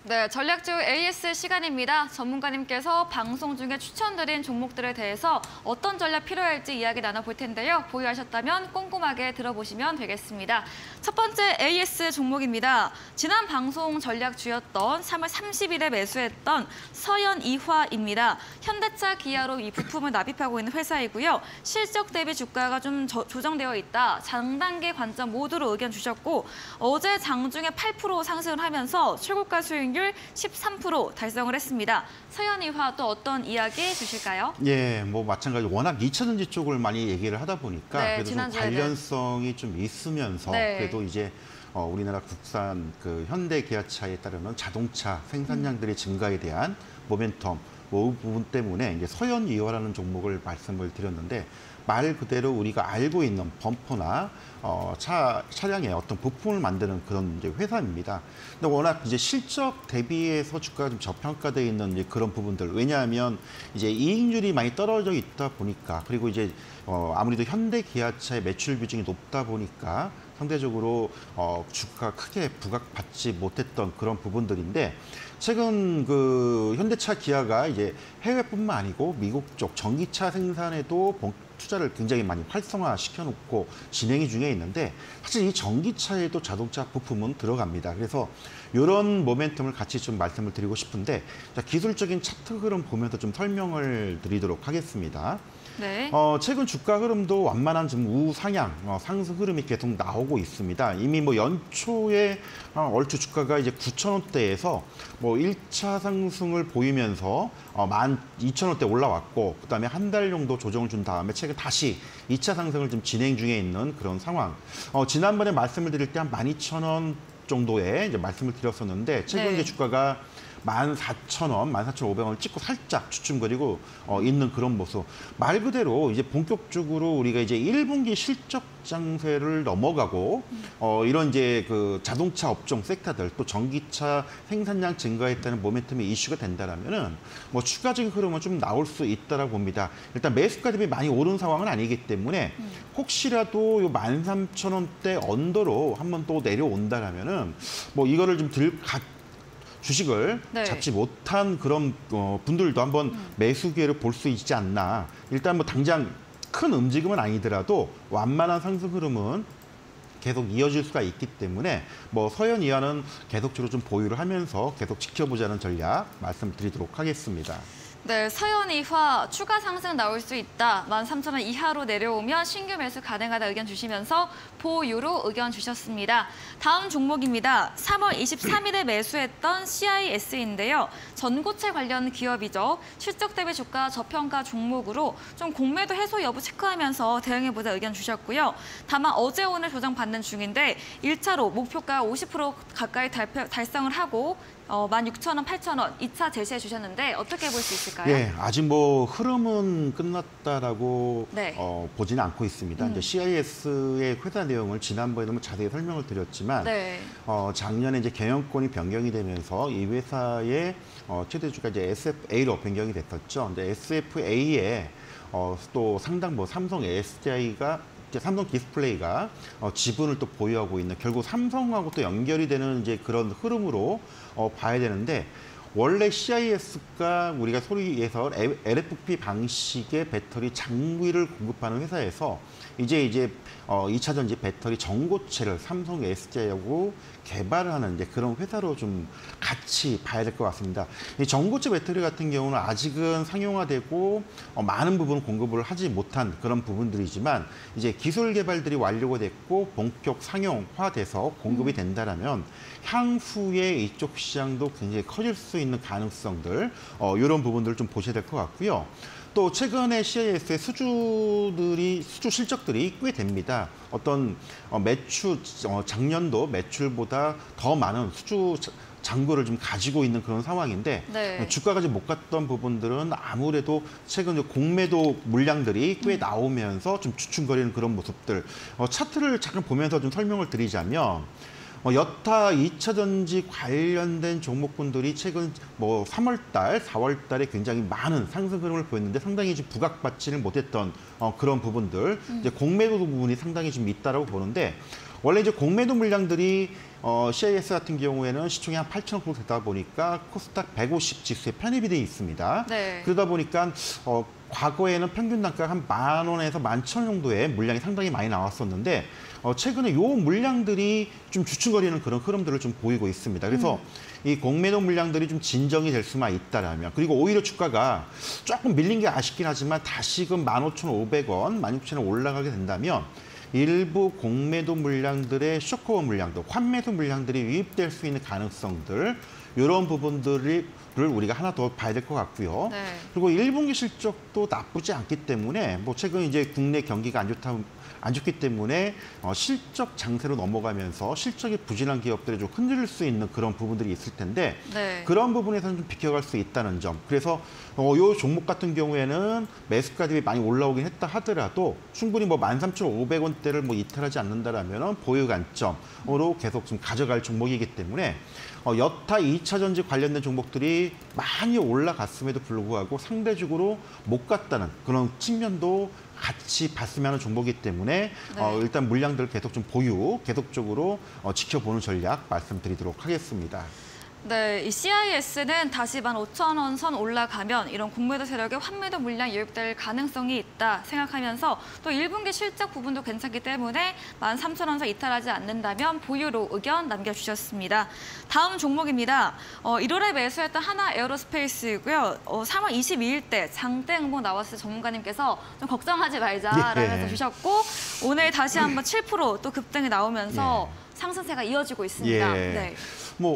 네, 전략주 AS 시간입니다. 전문가님께서 방송 중에 추천드린 종목들에 대해서 어떤 전략 필요할지 이야기 나눠볼 텐데요. 보유하셨다면 꼼꼼하게 들어보시면 되겠습니다. 첫 번째 AS 종목입니다. 지난 방송 전략주였던 3월 30일에 매수했던 서현이화입니다. 현대차, 기아로 이 부품을 납입하고 있는 회사이고요. 실적 대비 주가가 좀 조정되어 있다. 장단기 관점 모두로 의견 주셨고 어제 장중에 8% 상승을 하면서 최고가 수익률 13% 달성을 했습니다. 서현이화 또 어떤 이야기 주실까요? 예, 뭐 마찬가지로 워낙 2차전지 쪽을 많이 얘기를 하다 보니까 네, 그래도 좀 관련성이 좀 있으면서 그래도 이제 우리나라 국산 그 현대 기아차에 따르는 자동차 생산량들의 증가에 대한 모멘텀 뭐 부분 때문에 이제 서현이화라는 종목을 말씀을 드렸는데 말 그대로 우리가 알고 있는 범퍼나 차량의 어떤 부품을 만드는 그런 이제 회사입니다. 근데 워낙 이제 실적 대비해서 주가가 좀 저평가되어 있는 이제 그런 부분들. 왜냐하면 이제 이익률이 많이 떨어져 있다 보니까 그리고 이제 아무래도 현대 기아차의 매출 비중이 높다 보니까 상대적으로 주가가 크게 부각받지 못했던 그런 부분들인데 최근 그 현대차 기아가 이제 해외뿐만 아니고 미국 쪽 전기차 생산에도 투자를 굉장히 많이 활성화시켜 놓고 진행 중에 있는데 사실 이 전기차에도 자동차 부품은 들어갑니다. 그래서 이런 모멘텀을 같이 좀 말씀을 드리고 싶은데 자, 기술적인 차트 흐름 보면서 좀 설명을 드리도록 하겠습니다. 네. 최근 주가 흐름도 완만한 좀 우상향, 상승 흐름이 계속 나오고 있습니다. 이미 뭐 연초에 얼추 주가가 이제 9,000원대에서 뭐 1차 상승을 보이면서 12,000원대 올라왔고 그다음에 한 달 정도 조정을 준 다음에 최근 다시 2차 상승을 좀 진행 중에 있는 그런 상황. 지난번에 말씀을 드릴 때 한 12,000원 정도에 이제 말씀을 드렸었는데 최근 이제 주가가 14,000원, 14,500원을 찍고 살짝 주춤거리고 있는 그런 모습. 말 그대로 이제 본격적으로 우리가 이제 1분기 실적 장세를 넘어가고 이런 이제 그 자동차 업종 섹터들 또 전기차 생산량 증가에 따른 모멘텀이 이슈가 된다라면은 뭐 추가적인 흐름은 좀 나올 수 있다라고 봅니다. 일단 매수가 대비 많이 오른 상황은 아니기 때문에 혹시라도 요 13,000원대 언더로 한번 또 내려온다라면은 뭐 이거를 좀 주식을 잡지 못한 그런 분들도 한번 매수 기회를 볼 수 있지 않나. 일단 뭐 당장 큰 움직임은 아니더라도 완만한 상승 흐름은 계속 이어질 수가 있기 때문에 뭐 서현이화는 계속적으로 좀 보유를 하면서 계속 지켜보자는 전략 말씀드리도록 하겠습니다. 네, 서현이화 추가 상승 나올 수 있다. 13,000원 이하로 내려오면 신규 매수 가능하다 의견 주시면서 보유로 의견 주셨습니다. 다음 종목입니다. 3월 23일에 매수했던 CIS인데요. 전고체 관련 기업이죠. 실적 대비 주가 저평가 종목으로 좀 공매도 해소 여부 체크하면서 대응해보자 의견 주셨고요. 다만 어제 오늘 조정받는 중인데 1차로 목표가 50% 가까이 달성을 하고 16,000원, 8,000원 2차 제시해 주셨는데 어떻게 볼 수 있을까요? 예, 아직 뭐 흐름은 끝났다라고 보지는 않고 있습니다. 이제 CIS의 회사 내용을 지난번에 너무 자세히 설명을 드렸지만 작년에 이제 경영권이 변경이 되면서 이 회사의 최대 주가 이제 SFA로 변경이 됐었죠. 근데 SFA에 또 상당 뭐 삼성 SDI가 삼성 디스플레이가 지분을 또 보유하고 있는 결국 삼성하고 또 연결이 되는 이제 그런 흐름으로 봐야 되는데 원래 CIS가 우리가 소리에서 LFP 방식의 배터리 장비를 공급하는 회사에서 이제 2차 전지 배터리 전고체를 삼성 SDI하고 개발하는 이제 그런 회사로 좀 같이 봐야 될 것 같습니다. 이 전고체 배터리 같은 경우는 아직은 상용화되고 많은 부분 공급을 하지 못한 그런 부분들이지만 이제 기술 개발들이 완료가 됐고 본격 상용화돼서 공급이 된다라면 향후에 이쪽 시장도 굉장히 커질 수 있는 가능성들 이런 부분들을 좀 보셔야 될 것 같고요. 또 최근에 CIS의 수주 실적들이 꽤 됩니다. 어떤 매출 작년도 매출보다 더 많은 수주 잔고를 좀 가지고 있는 그런 상황인데 주가까지 못 갔던 부분들은 아무래도 최근 공매도 물량들이 꽤 나오면서 좀 주춤거리는 그런 모습들. 차트를 잠깐 보면서 좀 설명을 드리자면 여타 2차 전지 관련된 종목군들이 최근 뭐 3월 달, 4월 달에 굉장히 많은 상승 흐름을 보였는데 상당히 좀 부각받지를 못했던 그런 부분들, 이제 공매도 부분이 상당히 좀 있다라고 보는데 원래 이제 공매도 물량들이 CIS 같은 경우에는 시총이 한 8천억 정도 되다 보니까 코스닥 150 지수에 편입이 돼 있습니다. 네. 그러다 보니까 과거에는 평균 단가가 한 10,000원에서 11,000원 정도의 물량이 상당히 많이 나왔었는데 최근에 요 물량들이 좀 주춤거리는 그런 흐름들을 좀 보이고 있습니다. 그래서 이 공매도 물량들이 좀 진정이 될 수만 있다라면, 그리고 오히려 주가가 조금 밀린 게 아쉽긴 하지만 다시금 15,500원, 16,000원 올라가게 된다면 일부 공매도 물량들의 쇼커버 물량도, 환매도 물량들이 유입될 수 있는 가능성들, 이런 부분들을 우리가 하나 더 봐야 될 것 같고요. 네. 그리고 1분기 실적도 나쁘지 않기 때문에 최근 이제 국내 경기가 안 좋기 때문에 실적 장세로 넘어가면서 실적이 부진한 기업들이 좀 흔들릴 수 있는 그런 부분들이 있을 텐데 네. 그런 부분에서는 좀 비켜갈 수 있다는 점. 그래서 이 종목 같은 경우에는 매수가 대비 많이 올라오긴 했다 하더라도 충분히 13,500원대를 이탈하지 않는다라면 보유 관점으로 계속 좀 가져갈 종목이기 때문에 여타 2차 전지 관련된 종목들이 많이 올라갔음에도 불구하고 상대적으로 못 갔다는 그런 측면도 같이 봤으면 하는 종목이기 때문에 네. 일단 물량들을 계속 좀 계속적으로 지켜보는 전략 말씀드리도록 하겠습니다. 네, 이 CIS는 다시 15,000원 선 올라가면 이런 공매도 세력의 환매도 물량 유입될 가능성이 있다 생각하면서 또 1분기 실적 부분도 괜찮기 때문에 13,000원 선 이탈하지 않는다면 보유로 의견 남겨주셨습니다. 다음 종목입니다. 1월에 매수했던 하나 에어로스페이스이고요. 3월 22일 때 장대 응봉 나왔을 때 전문가님께서 좀 걱정하지 말자라면서 주셨고 오늘 다시 한번 7% 또 급등이 나오면서 상승세가 이어지고 있습니다. 네.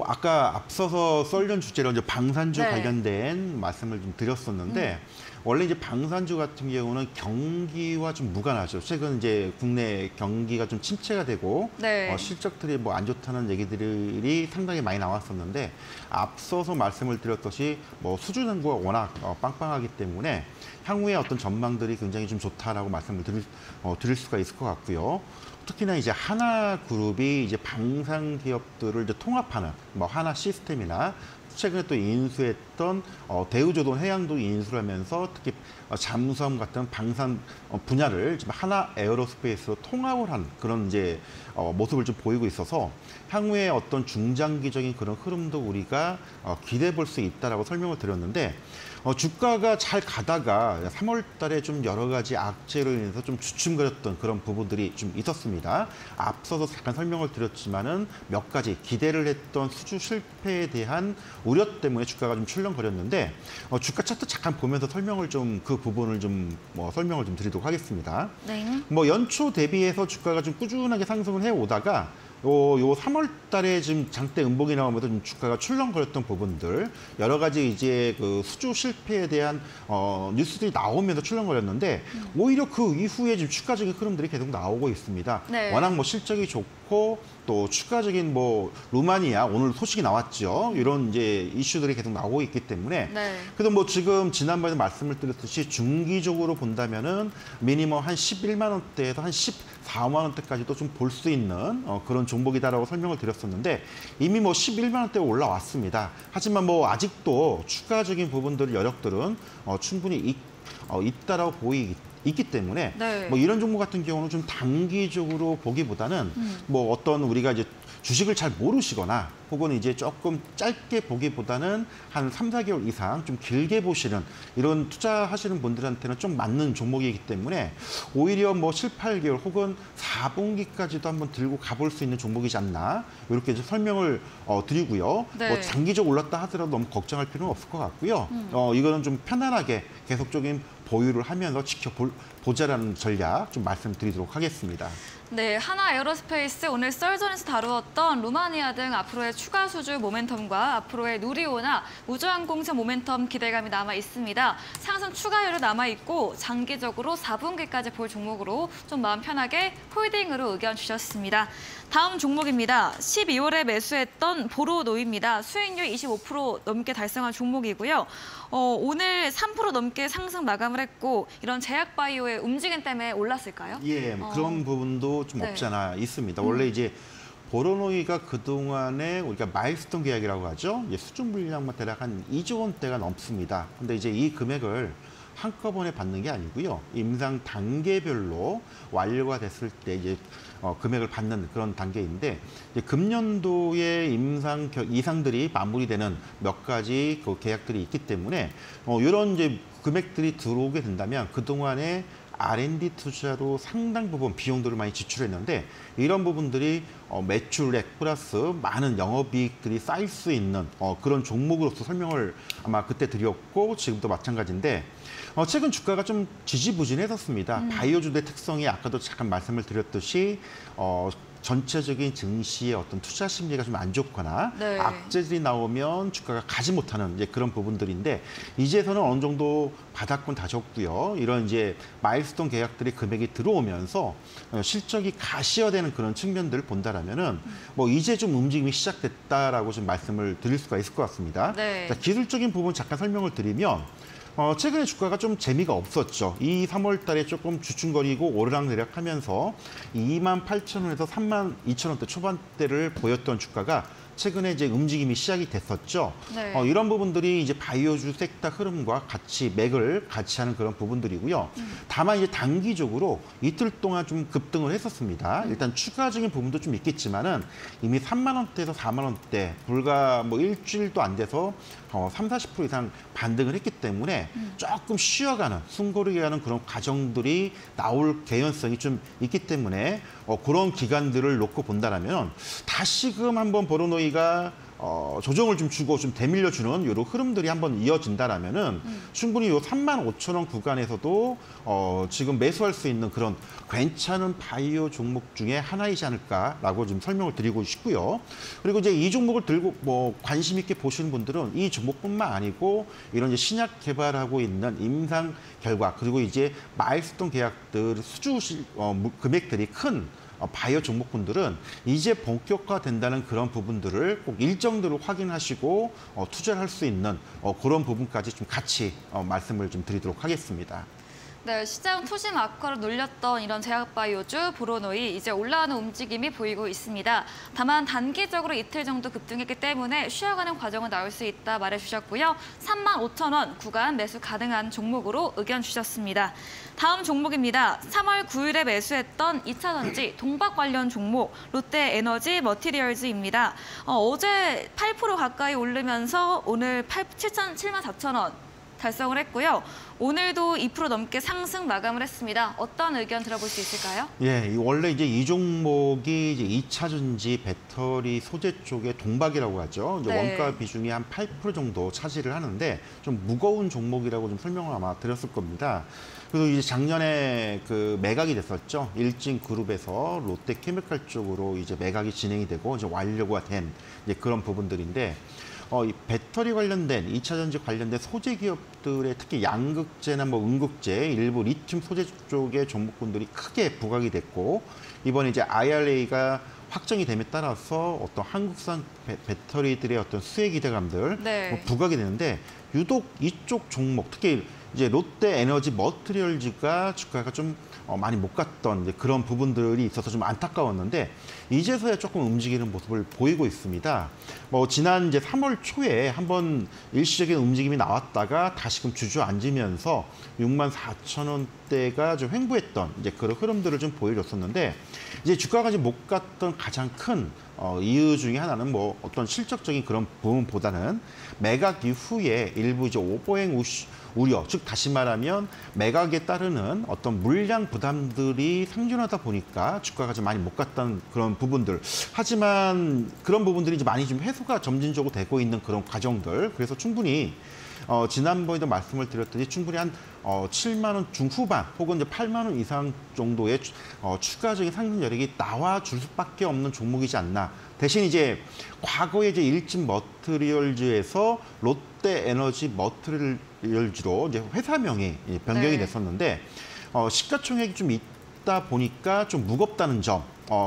아까 앞서서 썰전 주제로 이제 방산주 네. 관련된 말씀을 좀 드렸었는데 원래 이제 방산주 같은 경우는 경기와 좀 무관하죠. 최근 이제 국내 경기가 좀 침체가 되고 네. 실적들이 안 좋다는 얘기들이 상당히 많이 나왔었는데 앞서서 말씀을 드렸듯이 수주등구가 워낙 빵빵하기 때문에 향후에 어떤 전망들이 굉장히 좀 좋다라고 말씀을 드릴 수가 있을 것 같고요. 특히나 이제 하나그룹이 이제 방산 기업들을 이제 통합하는 하나 시스템이나 최근에 또 인수했던 대우조선 해양도 인수를 하면서 특히 잠수함 같은 방산 분야를 지금 하나 에어로스페이스로 통합을 한 그런 이제 모습을 좀 보이고 있어서 향후에 어떤 중장기적인 그런 흐름도 우리가 기대해 볼 수 있다라고 설명을 드렸는데 주가가 잘 가다가 3월 달에 좀 여러 가지 악재로 인해서 좀 주춤거렸던 그런 부분들이 좀 있었습니다. 앞서서 잠깐 설명을 드렸지만은 몇 가지 기대를 했던 수주 실패에 대한 우려 때문에 주가가 좀 출렁거렸는데 주가 차트 잠깐 보면서 설명을 좀 그 부분을 좀 설명을 좀 드리도록 하겠습니다. 네. 연초 대비해서 주가가 좀 꾸준하게 상승을 해 오다가 요 3월 달에 지금 장대 음봉이 나오면서 좀 주가가 출렁거렸던 부분들, 여러 가지 이제 그 수주 실패에 대한 뉴스들이 나오면서 출렁거렸는데 오히려 그 이후에 지금 추가적인 흐름들이 계속 나오고 있습니다. 네. 워낙 실적이 좋고 또 추가적인 루마니아 오늘 소식이 나왔죠. 이런 이제 이슈들이 계속 나오고 있기 때문에 그래도 지금 지난번에 말씀을 드렸듯이 중기적으로 본다면은 미니멈 한 11만 원대에서 한 14만 원대까지도 좀 볼 수 있는 그런 종목이다라고 설명을 드렸었는데 이미 11만 원대에 올라왔습니다. 하지만 아직도 추가적인 부분들 여력들은 충분히 있다라고 있기 때문에 이런 종목 같은 경우는 좀 단기적으로 보기보다는 어떤 우리가 이제 주식을 잘 모르시거나 혹은 이제 조금 짧게 보기보다는 한 3, 4개월 이상 좀 길게 보시는 이런 투자하시는 분들한테는 좀 맞는 종목이기 때문에 오히려 7, 8개월 혹은 4분기까지도 한번 들고 가볼 수 있는 종목이지 않나 이렇게 이제 설명을 드리고요. 장기적으로 올랐다 하더라도 너무 걱정할 필요는 없을 것 같고요. 이거는 좀 편안하게 계속적인 보유를 하면서 지켜보자라는 전략 좀 말씀드리도록 하겠습니다. 네, 하나 에어로스페이스 오늘 썰전에서 다루었던 루마니아 등 앞으로의 추가 수주 모멘텀과 앞으로의 누리호나 우주항공사 모멘텀 기대감이 남아 있습니다. 상승 추가율은 남아 있고 장기적으로 4분기까지 볼 종목으로 좀 마음 편하게 홀딩으로 의견 주셨습니다. 다음 종목입니다. 12월에 매수했던 보로노입니다. 수익률 25% 넘게 달성한 종목이고요. 오늘 3% 넘게 상승 마감을 했고 이런 제약바이오의 움직임 때문에 올랐을까요? 예, 그런 부분도 좀 없지 않아 있습니다. 원래 이제 보로노이가 그동안에 우리가 마일스톤 계약이라고 하죠. 수주 물량만 대략 한 2조 원대가 넘습니다. 근데 이제 이 금액을 한꺼번에 받는 게 아니고요. 임상 단계별로 완료가 됐을 때 이제 금액을 받는 그런 단계인데, 이제 금년도에 임상 이상들이 마무리되는 몇 가지 그 계약들이 있기 때문에 이런 이제 금액들이 들어오게 된다면 그동안에 R&D 투자로 상당 부분 비용들을 많이 지출했는데, 이런 부분들이 매출액 플러스 많은 영업이익들이 쌓일 수 있는 그런 종목으로서 설명을 아마 그때 드렸고, 지금도 마찬가지인데, 최근 주가가 좀 지지부진했었습니다. 바이오주의 특성이 아까도 잠깐 말씀을 드렸듯이 전체적인 증시의 어떤 투자 심리가 좀 안 좋거나 네. 악재들이 나오면 주가가 가지 못하는 이제 그런 부분들인데, 이제서는 어느 정도 바닥권 다졌고요. 이런 이제 마일스톤 계약들이 금액이 들어오면서 실적이 가시화되는 그런 측면들을 본다라면은 뭐 이제 좀 움직임이 시작됐다라고 좀 말씀을 드릴 수가 있을 것 같습니다. 네. 자, 기술적인 부분 잠깐 설명을 드리면, 최근에 주가가 좀 재미가 없었죠. 이 3월 달에 조금 주춤거리고 오르락내락 하면서 28,000원에서 32,000원대 초반대를 보였던 주가가 최근에 이제 움직임이 시작이 됐었죠. 네. 이런 부분들이 이제 바이오주 섹터 흐름과 같이 맥을 같이 하는 그런 부분들이고요. 다만 이제 단기적으로 이틀 동안 좀 급등을 했었습니다. 일단 추가적인 부분도 좀 있겠지만은 이미 3만 원대에서 4만 원대 불과 뭐 일주일도 안 돼서 30~40% 이상 반등을 했기 때문에 조금 쉬어가는, 숨고르게 하는 그런 과정들이 나올 개연성이 좀 있기 때문에 그런 기간들을 놓고 본다라면 다시금 한번 버로노이가 조정을 좀 주고 좀 되밀려주는 이런 흐름들이 한번 이어진다라면은 충분히 이 35,000원 구간에서도 지금 매수할 수 있는 그런 괜찮은 바이오 종목 중에 하나이지 않을까라고 좀 설명을 드리고 싶고요. 그리고 이제 이 종목을 들고 뭐 관심 있게 보시는 분들은 이 종목뿐만 아니고 이런 이제 신약 개발하고 있는 임상 결과, 그리고 이제 마일스톤 계약들 수주 금액들이 큰 바이오 종목분들은 이제 본격화된다는 그런 부분들을 꼭 일정대로 확인하시고 투자를 할 수 있는 그런 부분까지 좀 같이 말씀을 좀 드리도록 하겠습니다. 네, 시장 투심 악화로 눌렸던 이런 제약바이오주 보로노이 이제 올라오는 움직임이 보이고 있습니다. 다만 단기적으로 이틀 정도 급등했기 때문에 쉬어가는 과정은 나올 수 있다 말해주셨고요. 35,000원 구간 매수 가능한 종목으로 의견 주셨습니다. 다음 종목입니다. 3월 9일에 매수했던 2차전지 동박 관련 종목 롯데에너지 머티리얼즈입니다. 어제 8% 가까이 오르면서 오늘 74,000원 달성을 했고요. 오늘도 2% 넘게 상승 마감을 했습니다. 어떤 의견 들어볼 수 있을까요? 예, 원래 이제 이 종목이 이제 2차 전지 배터리 소재 쪽의 동박이라고 하죠. 이제 네. 원가 비중이 한 8% 정도 차지를 하는데 좀 무거운 종목이라고 좀 설명을 아마 드렸을 겁니다. 그리고 이제 작년에 그 매각이 됐었죠. 일진그룹에서 롯데케미칼 쪽으로 이제 매각이 진행이 되고 이제 완료가 된 이제 그런 부분들인데, 이 배터리 관련된 2차 전지 관련된 소재 기업들의 특히 양극재나 뭐 음극재, 일부 리튬 소재 쪽의 종목군들이 크게 부각이 됐고, 이번에 이제 IRA가 확정이 됨에 따라서 어떤 한국산 배터리들의 어떤 수혜 기대감들 네. 부각이 되는데, 유독 이쪽 종목 특히 이제 롯데에너지 머티리얼즈가 주가가 좀 많이 못 갔던 이제 그런 부분들이 있어서 좀 안타까웠는데, 이제서야 조금 움직이는 모습을 보이고 있습니다. 뭐 지난 이제 3월 초에 한번 일시적인 움직임이 나왔다가 다시금 주저앉으면서 64,000원대가 좀 횡보했던 이제 그런 흐름들을 좀 보여줬었는데, 이제 주가가 못 갔던 가장 큰 이유 중에 하나는 뭐 어떤 실적적인 그런 부분보다는 매각 이후에 일부 이제 오버행 우려, 즉 다시 말하면 매각에 따르는 어떤 물량 부담들이 상존하다 보니까 주가가 좀 많이 못 갔던 그런 부분들. 하지만 그런 부분들이 이제 많이 좀 해소가 점진적으로 되고 있는 그런 과정들. 그래서 충분히 지난번에도 말씀을 드렸듯이 충분히 한 7만 원 중후반 혹은 이제 8만 원 이상 정도의 추가적인 상승 여력이 나와줄 수밖에 없는 종목이지 않나. 대신 이제 과거에 이제 일진 머티리얼즈에서 롯데에너지 머티리얼즈로 이제 회사명이 변경이 네. 됐었는데, 시가총액이 좀 있다 보니까 좀 무겁다는 점,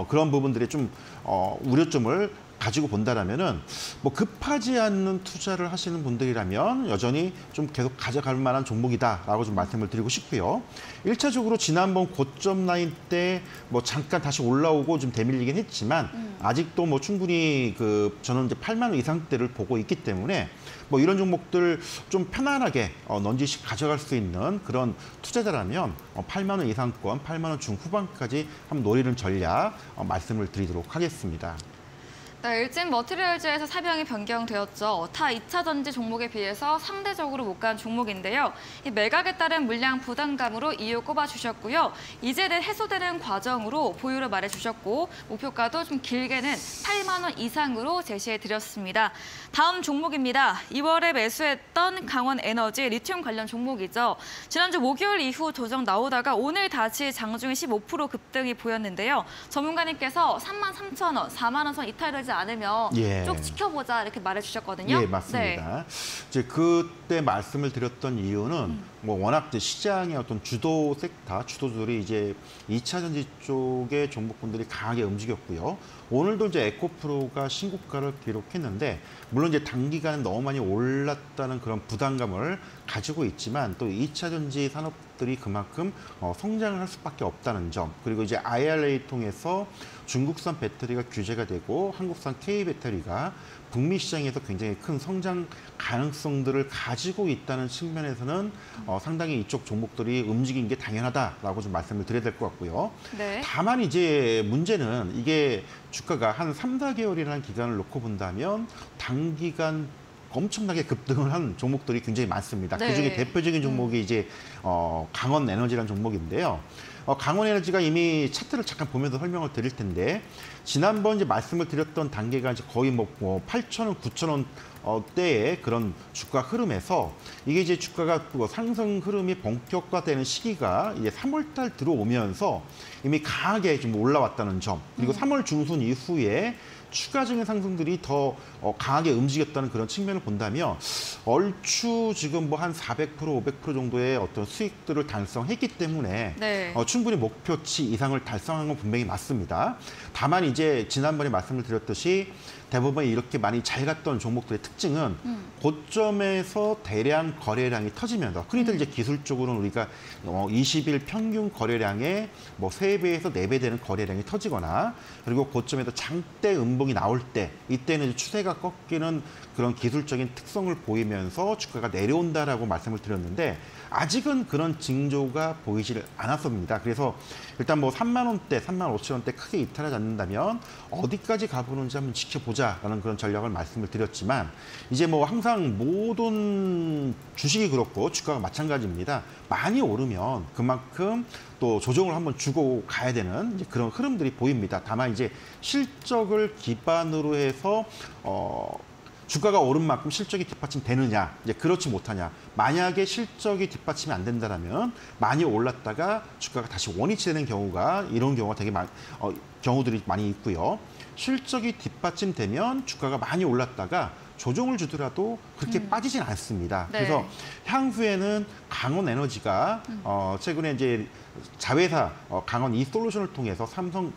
그런 부분들이 좀 우려점을 가지고 본다라면은 뭐 급하지 않는 투자를 하시는 분들이라면 여전히 좀 계속 가져갈 만한 종목이다라고 좀 말씀을 드리고 싶고요. 1차적으로 지난번 고점 라인 때 뭐 잠깐 다시 올라오고 좀 대밀리긴 했지만 아직도 뭐 충분히 저는 이제 8만 원 이상대를 보고 있기 때문에 뭐 이런 종목들 좀 편안하게 넌지시 가져갈 수 있는 그런 투자자라면 8만 원 이상권, 8만 원 중후반까지 한번 노리는 전략 말씀을 드리도록 하겠습니다. 네, 일진 머티리얼즈에서 사명이 변경되었죠. 타 2차 전지 종목에 비해서 상대적으로 못 간 종목인데요. 이 매각에 따른 물량 부담감으로 이유 꼽아주셨고요. 이제 해소되는 과정으로 보유를 말해주셨고 목표가도 좀 길게는 8만 원 이상으로 제시해드렸습니다. 다음 종목입니다. 2월에 매수했던 강원에너지 리튬 관련 종목이죠. 지난주 목요일 이후 조정 나오다가 오늘 다시 장중에 15% 급등이 보였는데요. 전문가님께서 33,000원, 4만 원 선 이탈되지 않으면 쭉 지켜보자 이렇게 말해주셨거든요. 예, 맞습니다. 이제 그때 말씀을 드렸던 이유는 뭐 워낙 이제 시장의 어떤 주도 섹터, 주도들이 이제 2차 전지 쪽의 종목군들이 강하게 움직였고요. 오늘도 이제 에코프로가 신고가를 기록했는데 물론 이제 단기간에 너무 많이 올랐다는 그런 부담감을 가지고 있지만 또 2차 전지 산업들이 그만큼 성장을 할 수밖에 없다는 점, 그리고 이제 IRA 통해서 중국산 배터리가 규제가 되고 한국산 K배터리가 북미 시장에서 굉장히 큰 성장 가능성들을 가지고 있다는 측면에서는 상당히 이쪽 종목들이 움직인 게 당연하다라고 좀 말씀을 드려야 될 것 같고요. 네. 다만 이제 문제는 이게 주가가 한 3, 4개월이라는 기간을 놓고 본다면 단기간 엄청나게 급등을 한 종목들이 굉장히 많습니다. 네. 그중에 대표적인 종목이 이제 강원에너지라는 종목인데요. 강원에너지가 이미 차트를 잠깐 보면서 설명을 드릴 텐데 지난번 이제 말씀을 드렸던 단계가 이제 거의 뭐 8,000원, 9,000원 대의 그런 주가 흐름에서 이게 이제 주가가 상승 흐름이 본격화되는 시기가 이제 3월 달 들어오면서 이미 강하게 좀 올라왔다는 점, 그리고 3월 중순 이후에 추가적인 상승들이 더 강하게 움직였다는 그런 측면을 본다면 얼추 지금 뭐 한 400%, 500% 정도의 어떤 수익들을 달성했기 때문에 네. 충분히 목표치 이상을 달성한 건 분명히 맞습니다. 다만 이제 지난번에 말씀을 드렸듯이 대부분 이렇게 많이 잘 갔던 종목들의 특징은 고점에서 대량 거래량이 터지면서 흔히들 이제 기술적으로는 우리가 20일 평균 거래량의 뭐 3배에서 4배 되는 거래량이 터지거나 그리고 고점에서 장대 음봉이 나올 때 이때는 추세가 꺾이는 그런 기술적인 특성을 보이면서 주가가 내려온다라고 말씀을 드렸는데 아직은 그런 징조가 보이질 않았습니다. 그래서 일단 뭐 3만 원대, 3만 5천 원대 크게 이탈하지 않는다면 어디까지 가보는지 한번 지켜보자라는 그런 전략을 말씀을 드렸지만 이제 뭐 항상 모든 주식이 그렇고 주가가 마찬가지입니다. 많이 오르면 그만큼 또 조정을 한번 주고 가야 되는 이제 그런 흐름들이 보입니다. 다만 이제 실적을 기반으로 해서 주가가 오른 만큼 실적이 뒷받침되느냐, 이제 그렇지 못하냐. 만약에 실적이 뒷받침이 안 된다면 많이 올랐다가 주가가 다시 원위치 되는 경우가 이런 경우가 되게 경우들이 많이 있고요. 실적이 뒷받침되면 주가가 많이 올랐다가 조정을 주더라도 그렇게 빠지진 않습니다. 네. 그래서 향후에는 강원에너지가 최근에 이제 자회사 강원 이솔루션을 통해서 삼성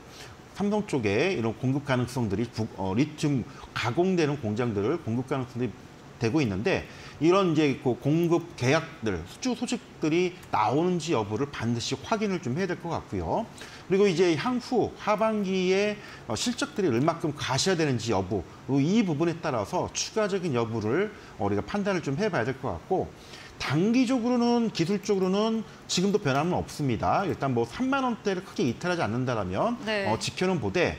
쪽에 이런 공급 가능성들이 리튬 가공되는 공장들을 공급 가능성들이 되고 있는데 이런 이제 공급 계약들, 수주 소식들이 나오는지 여부를 반드시 확인을 좀 해야 될 것 같고요. 그리고 이제 향후 하반기에 실적들이 얼마큼 가셔야 되는지 여부, 이 부분에 따라서 추가적인 여부를 우리가 판단을 좀 해봐야 될 것 같고 단기적으로는 기술적으로는 지금도 변함은 없습니다. 일단 뭐 3만 원대를 크게 이탈하지 않는다라면 네. 지켜는 보되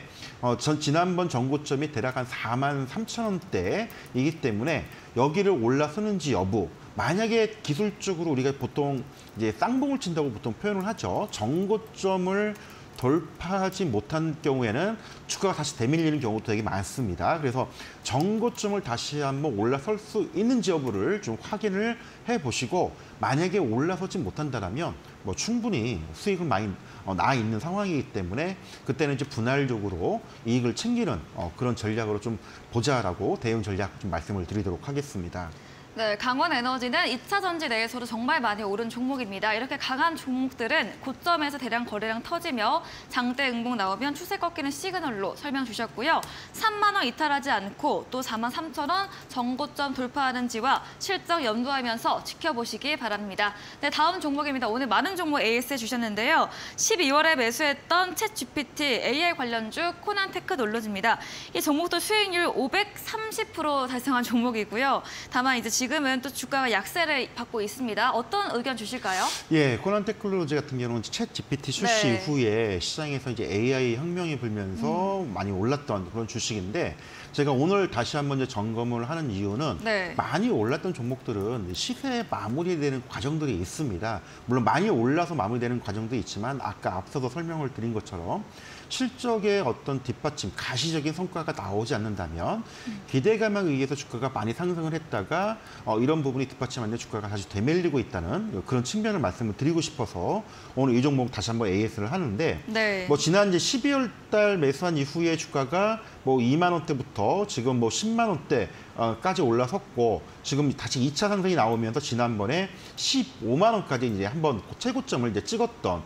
지난번 전고점이 대략 한 4만 3천 원대이기 때문에 여기를 올라서는지 여부. 만약에 기술적으로 우리가 보통 이제 쌍봉을 친다고 보통 표현을 하죠. 전고점을 돌파하지 못한 경우에는 주가가 다시 대밀리는 경우도 되게 많습니다. 그래서 전고점을 다시 한번 올라설 수 있는지 여부를 좀 확인을 해보시고 만약에 올라서지 못한다면 뭐 충분히 수익은 많이 나 있는 상황이기 때문에 그때는 이제 분할적으로 이익을 챙기는 그런 전략으로 좀 보자라고 대응 전략 좀 말씀을 드리도록 하겠습니다. 네, 강원에너지는 2차 전지 내에서도 정말 많이 오른 종목입니다. 이렇게 강한 종목들은 고점에서 대량 거래량 터지며 장대 응봉 나오면 추세 꺾이는 시그널로 설명 주셨고요. 3만 원 이탈하지 않고 또 4만 3천 원 정고점 돌파하는지와 실적 염두하면서 지켜보시기 바랍니다. 네, 다음 종목입니다. 오늘 많은 종목 AS 주셨는데요. 12월에 매수했던 챗 GPT AI 관련주 코난 테크놀로지입니다. 이 종목도 수익률 530% 달성한 종목이고요. 다만 이제 지금은 또 주가가 약세를 받고 있습니다. 어떤 의견 주실까요? 예, 코난 테크놀로지 같은 경우는 챗 GPT 출시 이후에 시장에서 이제 AI 혁명이 불면서 많이 올랐던 그런 주식인데 제가 오늘 다시 한번 이제 점검을 하는 이유는 많이 올랐던 종목들은 시세 마무리되는 과정들이 있습니다. 물론 많이 올라서 마무리되는 과정도 있지만 아까 앞서서 설명을 드린 것처럼 실적의 어떤 뒷받침, 가시적인 성과가 나오지 않는다면 기대감에 의해서 주가가 많이 상승을 했다가 이런 부분이 뒷받침 안 돼 주가가 다시 되밀리고 있다는 그런 측면을 말씀을 드리고 싶어서 오늘 이 종목 다시 한번 AS를 하는데 뭐 지난 이제 12월 달 매수한 이후에 주가가 뭐 2만 원대부터 지금 뭐 10만 원대까지 올라섰고 지금 다시 2차 상승이 나오면서 지난번에 15만 원까지 이제 한번 최고점을 이제 찍었던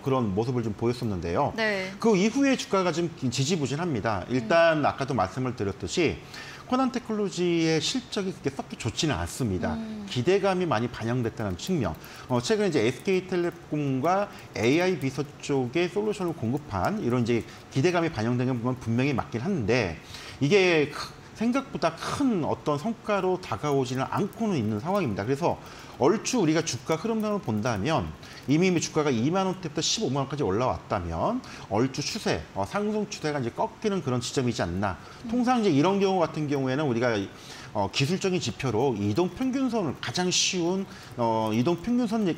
그런 모습을 좀 보였었는데요. 그 이후에 주가가 좀 지지부진합니다. 일단 아까도 말씀을 드렸듯이 코난 테크놀로지의 실적이 그렇게 썩 좋지는 않습니다. 기대감이 많이 반영됐다는 측면. 최근에 이제 SK텔레콤과 AI 비서 쪽에 솔루션을 공급한 이런 이제 기대감이 반영된 건 분명히 맞긴 한데 이게 생각보다 큰 어떤 성과로 다가오지는 않고는 있는 상황입니다. 그래서 얼추 우리가 주가 흐름상으로 본다면 이미 주가가 2만 원대부터 15만 원까지 올라왔다면 얼추 추세, 상승 추세가 이제 꺾이는 그런 지점이지 않나. 통상 이제 이런 경우 같은 경우에는 우리가 기술적인 지표로 이동평균선을 가장 쉬운 이동평균선을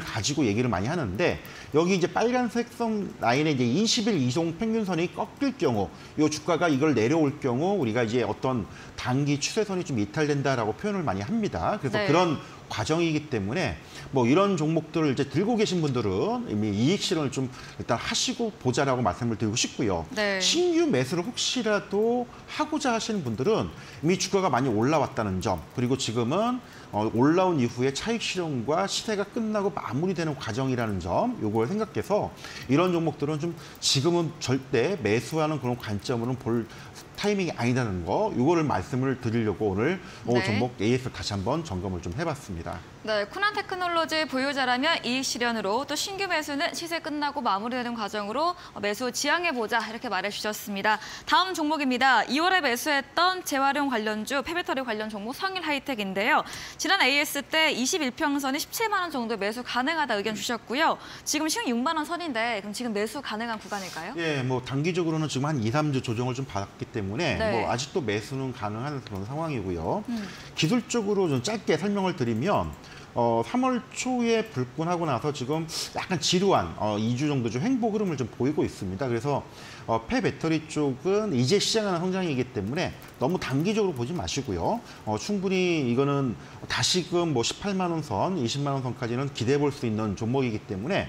가지고 얘기를 많이 하는데 여기 이제 빨간색 선 라인에 이제 20일 이동평균선이 꺾일 경우 이 주가가 이걸 내려올 경우 우리가 이제 어떤 단기 추세선이 좀 이탈된다라고 표현을 많이 합니다. 그래서 그런 과정이기 때문에 뭐 이런 종목들을 이제 들고 계신 분들은 이미 이익 실현을 좀 일단 하시고 보자라고 말씀을 드리고 싶고요. 신규 매수를 혹시라도 하고자 하시는 분들은 이미 주가가 많이 올라왔다는 점 그리고 지금은 올라온 이후에 차익 실현과 시세가 끝나고 마무리되는 과정이라는 점 요걸 생각해서 이런 종목들은 좀 지금은 절대 매수하는 그런 관점으로는 볼 타이밍이 아니라는 거 요거를 말씀을 드리려고 오늘 종목 AS 다시 한번 점검을 좀 해봤습니다. 네, 코난 테크놀로지 보유자라면 이익 실현으로 또 신규 매수는 시세 끝나고 마무리되는 과정으로 매수 지향해보자 이렇게 말해주셨습니다. 다음 종목입니다. 2월에 매수했던 재활용 관련주, 폐배터리 관련 종목 성일하이텍인데요. 지난 AS 때 21평선이 17만 원 정도 매수 가능하다 의견 주셨고요. 지금 16만 원 선인데 그럼 지금 매수 가능한 구간일까요? 예, 뭐 단기적으로는 지금 한 2, 3주 조정을 좀 받았기 때문에 뭐 아직도 매수는 가능한 그런 상황이고요. 기술적으로 좀 짧게 설명을 드리면 3월 초에 불끈하고 나서 지금 약간 지루한 2주 정도 좀 횡보 흐름을 좀 보이고 있습니다. 그래서 폐배터리 쪽은 이제 시작하는 성장이기 때문에 너무 단기적으로 보지 마시고요. 충분히 이거는 다시금 뭐 18만 원 선, 20만 원 선까지는 기대해 볼 수 있는 종목이기 때문에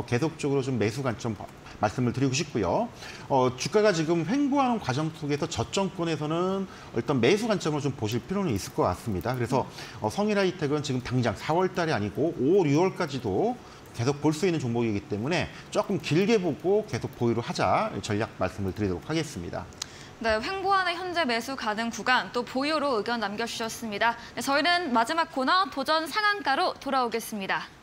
계속적으로 좀 매수 관점 말씀을 드리고 싶고요. 주가가 지금 횡보하는 과정 속에서 저점권에서는 일단 매수 관점을 좀 보실 필요는 있을 것 같습니다. 그래서 성일하이텍은 지금 당장 4월 달이 아니고 5월, 6월까지도 계속 볼 수 있는 종목이기 때문에 조금 길게 보고 계속 보유를 하자 전략 말씀을 드리도록 하겠습니다. 네, 횡보하는 현재 매수 가능 구간 또 보유로 의견 남겨주셨습니다. 네, 저희는 마지막 코너 도전 상한가로 돌아오겠습니다.